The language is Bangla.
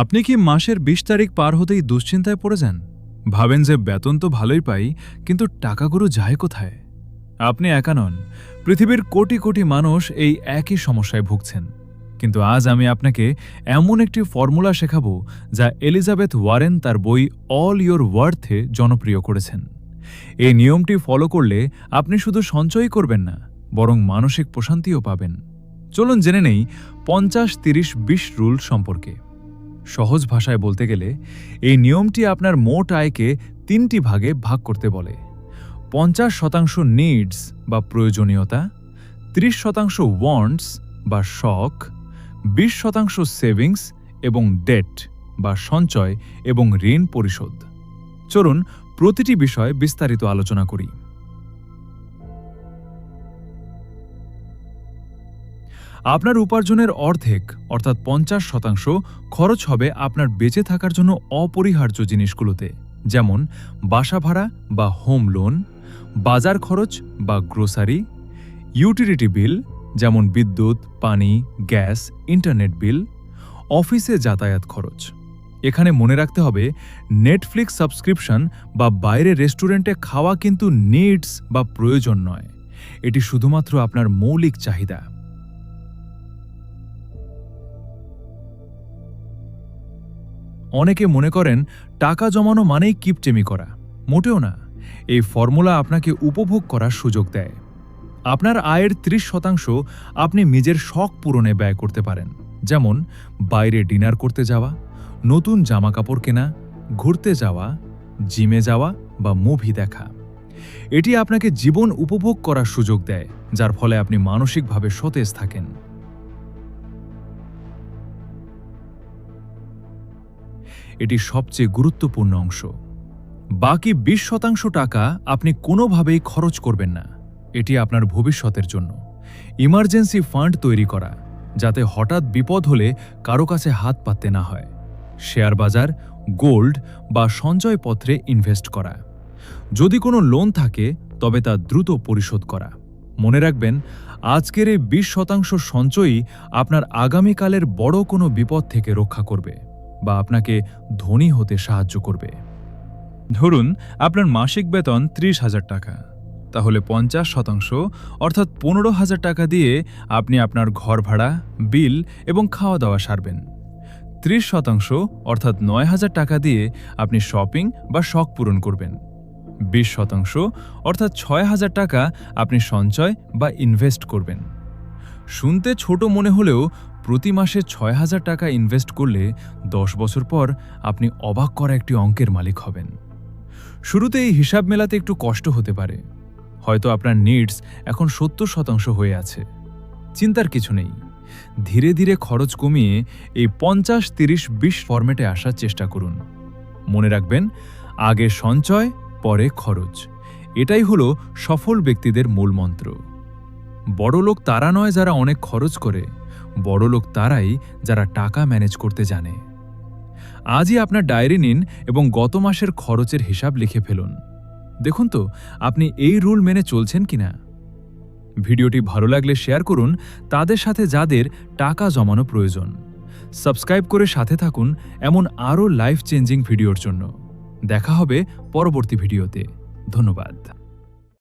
আপনি কি মাসের ২০ তারিখ পার হতেই দুশ্চিন্তায় পড়ে যান? ভাবেন যে বেতন তো ভালোই পাই, কিন্তু টাকাগুলো যায় কোথায়? আপনি একা নন। পৃথিবীর কোটি কোটি মানুষ এই একই সমস্যায় ভুগছেন। কিন্তু আজ আমি আপনাকে এমন একটি ফর্মুলা শেখাবো যা এলিজাবেথ ওয়ারেন তার বই অল ইয়োর ওয়ার্থে জনপ্রিয় করেছেন। এই নিয়মটি ফলো করলে আপনি শুধু সঞ্চয়ই করবেন না, বরং মানসিক প্রশান্তিও পাবেন। চলুন জেনে নেই ৫০-৩০-২০ রুল সম্পর্কে। সহজ ভাষায় বলতে গেলে এই নিয়মটি আপনার মোট আয়কে ৩টি ভাগে ভাগ করতে বলে। ৫০% নিডস বা প্রয়োজনীয়তা, ৩০% ওয়ান্টস বা শখ, ২০% সেভিংস এবং ডেট বা সঞ্চয় এবং ঋণ পরিশোধ। চলুন প্রতিটি বিষয় বিস্তারিত আলোচনা করি। আপনার উপার্জনের অর্ধেক অর্থাৎ ৫০% খরচ হবে আপনার বেঁচে থাকার জন্য অপরিহার্য জিনিসগুলোতে, যেমন বাসা ভাড়া বা হোম লোন, বাজার খরচ বা গ্রোসারি, ইউটিলিটি বিল যেমন বিদ্যুৎ, পানি, গ্যাস, ইন্টারনেট বিল, অফিসে যাতায়াত খরচ। এখানে মনে রাখতে হবে, নেটফ্লিক্স সাবস্ক্রিপশন বা বাইরে রেস্টুরেন্টে খাওয়া কিন্তু নিডস বা প্রয়োজন নয়, এটি শুধুমাত্র আপনার মৌলিক চাহিদা। অনেকে মনে করেন টাকা জমানো মানেই কিপটেমি করা। মোটেও না। এই ফর্মুলা আপনাকে উপভোগ করার সুযোগ দেয়। আপনার আয়ের ৩০% আপনি নিজের শখ পূরণে ব্যয় করতে পারেন, যেমন বাইরে ডিনার করতে যাওয়া, নতুন জামাকাপড় কেনা, ঘুরতে যাওয়া, জিমে যাওয়া বা মুভি দেখা। এটি আপনাকে জীবন উপভোগ করার সুযোগ দেয়, যার ফলে আপনি মানসিকভাবে সতেজ থাকেন। এটি সবচেয়ে গুরুত্বপূর্ণ অংশ। বাকি ২০% টাকা আপনি কোনোভাবেই খরচ করবেন না। এটি আপনার ভবিষ্যতের জন্য ইমার্জেন্সি ফান্ড তৈরি করা, যাতে হঠাৎ বিপদ হলে কারো কাছে হাত পাততে না হয়। শেয়ার বাজার, গোল্ড বা সঞ্চয়পত্রে ইনভেস্ট করা। যদি কোনো লোন থাকে তবে তা দ্রুত পরিশোধ করা। মনে রাখবেন, আজকের এই ২০% সঞ্চয়ই আপনার আগামীকালের বড় কোনো বিপদ থেকে রক্ষা করবে বা আপনাকে ধনী হতে সাহায্য করবে। ধরুন আপনার মাসিক বেতন ৩০,০০০ টাকা, তাহলে ৫০% অর্থাৎ ১৫,০০০ টাকা দিয়ে আপনি আপনার ঘর ভাড়া, বিল এবং খাওয়া দাওয়া সারবেন। ৩০% অর্থাৎ ৯,০০০ টাকা দিয়ে আপনি শপিং বা শখ পূরণ করবেন। ২০% অর্থাৎ ৬,০০০ টাকা আপনি সঞ্চয় বা ইনভেস্ট করবেন। শুনতে ছোট মনে হলেও প্রতি মাসে ৬,০০০ টাকা ইনভেস্ট করলে ১০ বছর পর আপনি অবাক করা একটি অঙ্কের মালিক হবেন। শুরুতে এই হিসাব মেলাতে একটু কষ্ট হতে পারে। হয়তো আপনার নিডস এখন ৭০% হয়ে আছে। চিন্তার কিছু নেই। ধীরে ধীরে খরচ কমিয়ে এই ৫০-৩০-২০ ফরম্যাটে আসার চেষ্টা করুন। মনে রাখবেন, আগে সঞ্চয়, পরে খরচ। এটাই হলো সফল ব্যক্তিদের মূল মন্ত্র। বড়লোক তারা নয় যারা অনেক খরচ করে, বড়লোক তারাই যারা টাকা ম্যানেজ করতে জানে। আজই আপনার ডায়েরি নিন এবং গত মাসের খরচের হিসাব লিখে ফেলুন। দেখুন তো আপনি এই রুল মেনে চলছেন কিনা। ভিডিওটি ভালো লাগলে শেয়ার করুন তাদের সাথে যাদের টাকা জমানো প্রয়োজন। সাবস্ক্রাইব করে সাথে থাকুন এমন আরও লাইফ চেঞ্জিং ভিডিওর জন্য। দেখা হবে পরবর্তী ভিডিওতে। ধন্যবাদ।